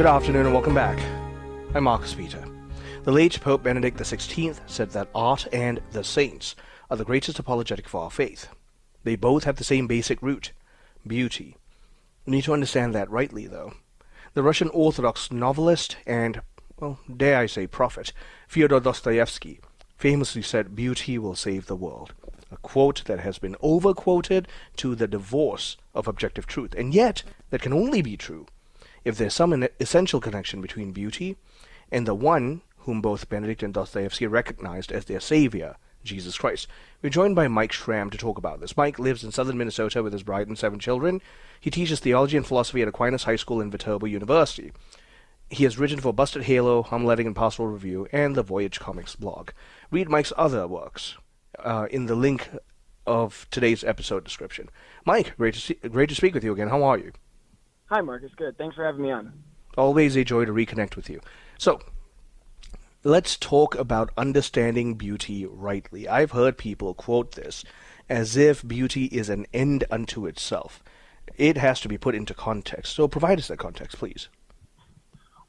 Good afternoon and welcome back. I'm Marcus Peter. The late Pope Benedict XVI said that art and the saints are the greatest apologetic for our faith. They both have the same basic root, beauty. We need to understand that rightly, though. The Russian Orthodox novelist and, well, dare I say prophet, Fyodor Dostoevsky famously said, "Beauty will save the world." A quote that has been overquoted to the divorce of objective truth, and yet that can only be true if there's some essential connection between beauty and the one whom both Benedict and Dostoevsky recognized as their savior, Jesus Christ. We're joined by Mike Schramm to talk about this. Mike lives in southern Minnesota with his bride and 7 children. He teaches theology and philosophy at Aquinas High School in Viterbo University. He has written for Busted Halo, Homiletic and Pastoral Review, and the Voyage Comics blog. Read Mike's other works in the link of today's episode description. Mike, great to speak with you again. How are you? Hi, Marcus. Good. Thanks for having me on. Always a joy to reconnect with you. So, let's talk about understanding beauty rightly. I've heard people quote this as if beauty is an end unto itself. It has to be put into context. So provide us that context, please.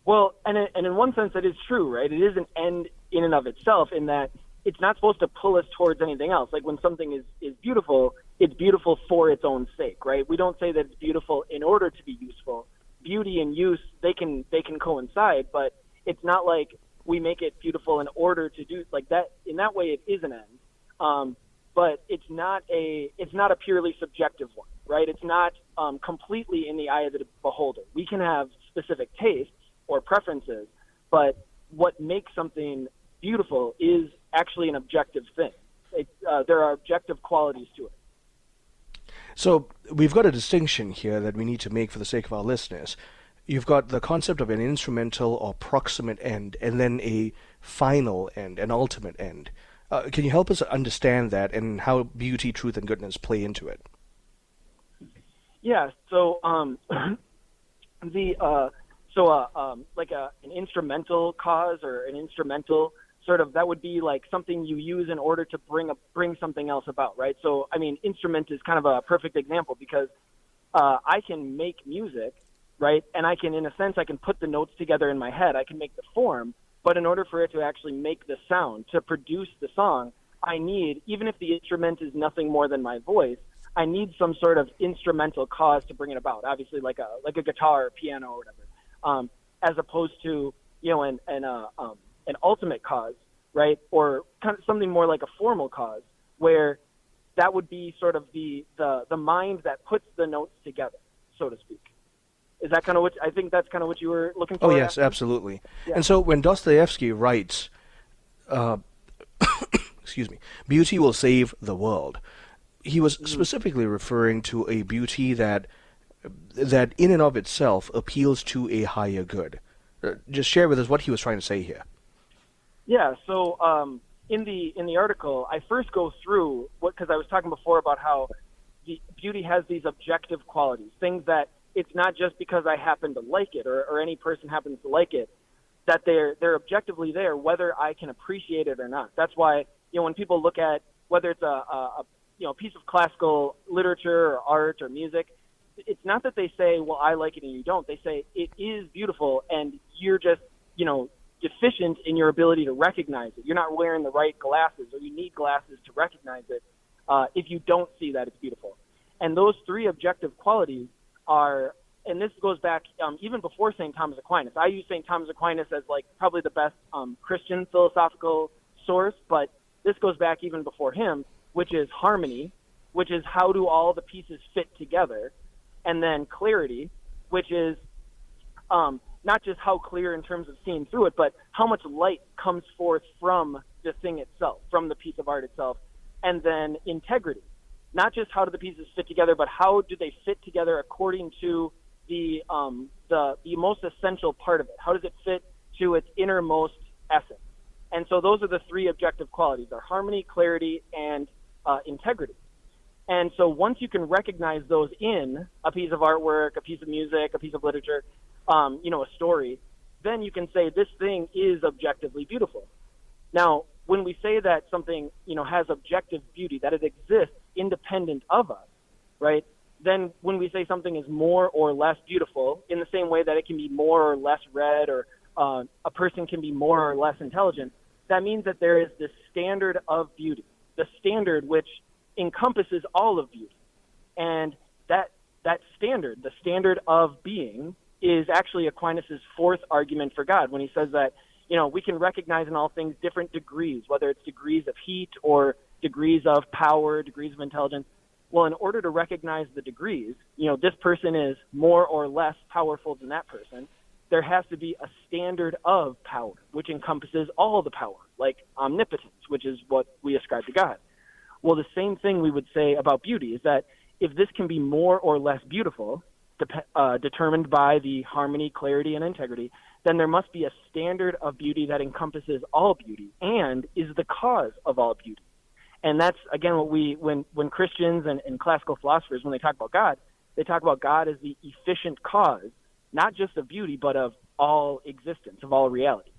Well, and in one sense, that is true, right? It is an end in and of itself in that it's not supposed to pull us towards anything else. Like when something is beautiful, it's beautiful for its own sake, right? We don't say that it's beautiful in order to be useful. Beauty and use, they can coincide, but it's not like we make it beautiful in order to do like that. In that way, it is an end, but it's not a purely subjective one, right? It's not completely in the eye of the beholder. We can have specific tastes or preferences, but what makes something beautiful is actually an objective thing. There are objective qualities to it. So we've got a distinction here that we need to make for the sake of our listeners. You've got the concept of an instrumental or proximate end, and then a final end, an ultimate end. Can you help us understand that and how beauty, truth, and goodness play into it? Yeah. So like an instrumental cause or an instrumental sort of, that would be like something you use in order to bring something else about, right? So, I mean, instrument is kind of a perfect example because I can make music, right? And I can, in a sense, I can put the notes together in my head. I can make the form, but in order for it to actually make the sound, to produce the song, I need, even if the instrument is nothing more than my voice, I need some sort of instrumental cause to bring it about. Obviously, like a guitar or piano or whatever, as opposed to an ultimate cause, right? Or kind of something more like a formal cause, where that would be sort of the mind that puts the notes together, so to speak. Is that kind of I think that's kind of what you were looking for? Oh, yes, absolutely. Yeah. And so when Dostoevsky writes, excuse me, beauty will save the world, he was specifically referring to a beauty that in and of itself appeals to a higher good. Just share with us what he was trying to say here. Yeah, so in the article, I first go through because I was talking before about how the beauty has these objective qualities, things that it's not just because I happen to like it or any person happens to like it, that they're objectively there, whether I can appreciate it or not. That's why, when people look at whether it's a piece of classical literature or art or music, it's not that they say, well, I like it and you don't. They say it is beautiful and you're just, deficient in your ability to recognize it. You're not wearing the right glasses, or you need glasses to recognize it if you don't see that it's beautiful. And those 3 objective qualities are, and this goes back even before St. Thomas Aquinas. I use St. Thomas Aquinas as like probably the best Christian philosophical source, but this goes back even before him, which is harmony, which is how do all the pieces fit together, and then clarity, which is not just how clear in terms of seeing through it, but how much light comes forth from the thing itself, from the piece of art itself. And then integrity, not just how do the pieces fit together, but how do they fit together according to the most essential part of it? How does it fit to its innermost essence? And so those are the 3 objective qualities: are harmony, clarity, and integrity. And so once you can recognize those in a piece of artwork, a piece of music, a piece of literature, a story, then you can say this thing is objectively beautiful. Now, when we say that something, has objective beauty, that it exists independent of us, right, then when we say something is more or less beautiful, in the same way that it can be more or less read, or a person can be more or less intelligent, that means that there is this standard of beauty, the standard which encompasses all of beauty. And that standard, the standard of being, is actually Aquinas' fourth argument for God, when he says that, we can recognize in all things different degrees, whether it's degrees of heat or degrees of power, degrees of intelligence. Well, in order to recognize the degrees, this person is more or less powerful than that person, there has to be a standard of power, which encompasses all the power, like omnipotence, which is what we ascribe to God. Well, the same thing we would say about beauty is that if this can be more or less beautiful, determined by the harmony, clarity, and integrity, then there must be a standard of beauty that encompasses all beauty and is the cause of all beauty. And that's, again, what when Christians and classical philosophers, when they talk about God as the efficient cause, not just of beauty, but of all existence, of all reality.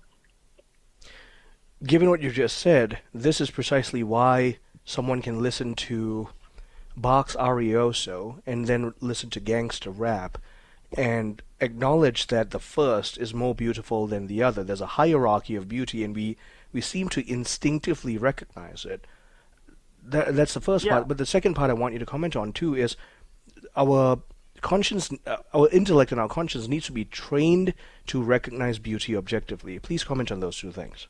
Given what you just said, this is precisely why someone can listen to Bach's Arioso and then listen to gangster rap and acknowledge that the first is more beautiful than the other. There's a hierarchy of beauty, and we seem to instinctively recognize it. That's the first part. But the second part I want you to comment on, too, is our conscience, our intellect and our conscience needs to be trained to recognize beauty objectively. Please comment on those two things.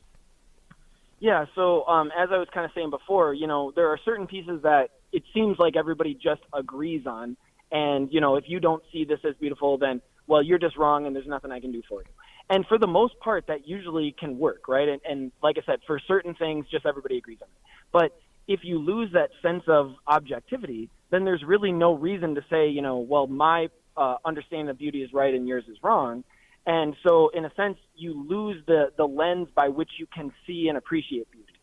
Yeah, so as I was kind of saying before, there are certain pieces that it seems like everybody just agrees on. And, if you don't see this as beautiful, then, well, you're just wrong and there's nothing I can do for you. And for the most part, that usually can work, right? And like I said, for certain things, just everybody agrees on it. But if you lose that sense of objectivity, then there's really no reason to say, well, my understanding of beauty is right and yours is wrong. And so, in a sense, you lose the lens by which you can see and appreciate beauty.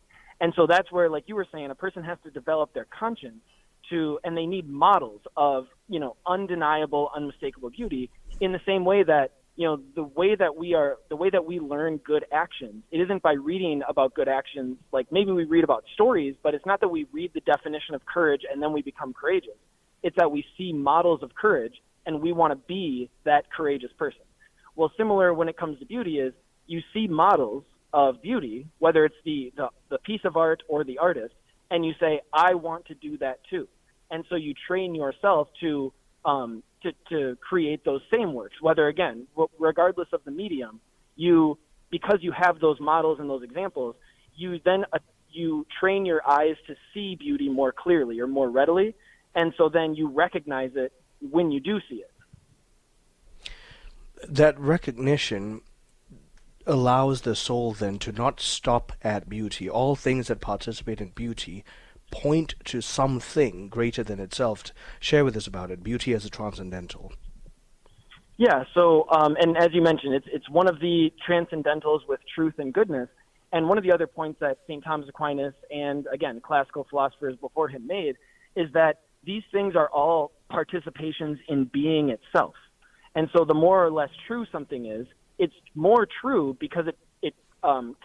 And so that's where, like you were saying, a person has to develop their conscience and they need models of, undeniable, unmistakable beauty, in the same way that, the way that we learn good actions, it isn't by reading about good actions. Like, maybe we read about stories, but it's not that we read the definition of courage and then we become courageous. It's that we see models of courage and we want to be that courageous person. Well, similar when it comes to beauty is you see models of beauty, whether it's the piece of art or the artist, and you say, I want to do that too. And so you train yourself to create those same works, whether, again, regardless of the medium, because you have those models and those examples, you then you train your eyes to see beauty more clearly or more readily, and so then you recognize it when you do see it. That recognition allows the soul then to not stop at beauty. All things that participate in beauty point to something greater than itself. Share with us about it, beauty as a transcendental. Yeah, so, and as you mentioned, it's one of the transcendentals with truth and goodness. And one of the other points that St. Thomas Aquinas and, again, classical philosophers before him made is that these things are all participations in being itself. And so the more or less true something is, it's more true because it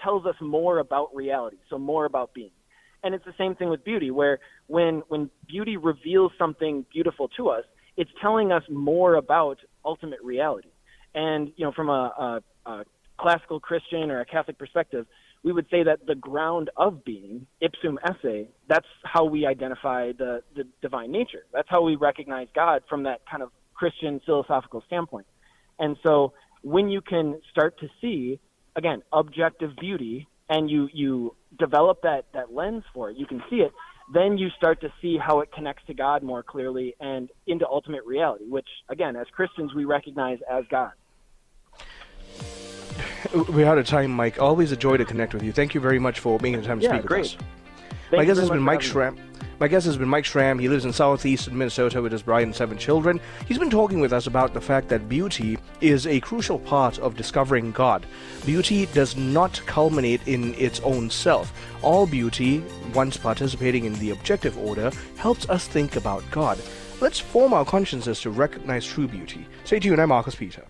tells us more about reality, so more about being. And it's the same thing with beauty, where when beauty reveals something beautiful to us, it's telling us more about ultimate reality. And, from a classical Christian or a Catholic perspective, we would say that the ground of being, ipsum esse, that's how we identify the divine nature. That's how we recognize God from that kind of Christian philosophical standpoint. And so when you can start to see, again, objective beauty, and you develop that lens for it, you can see it, then you start to see how it connects to God more clearly and into ultimate reality, which, again, as Christians, we recognize as God. We're out of time, Mike. Always a joy to connect with you. Thank you very much for making the time to speak with us. My guest has been Mike Schramm. My guest has been Mike Schramm. He lives in southeastern Minnesota with his bride and 7 children. He's been talking with us about the fact that beauty is a crucial part of discovering God. Beauty does not culminate in its own self. All beauty, once participating in the objective order, helps us think about God. Let's form our consciences to recognize true beauty. Stay tuned. I'm Marcus Peter.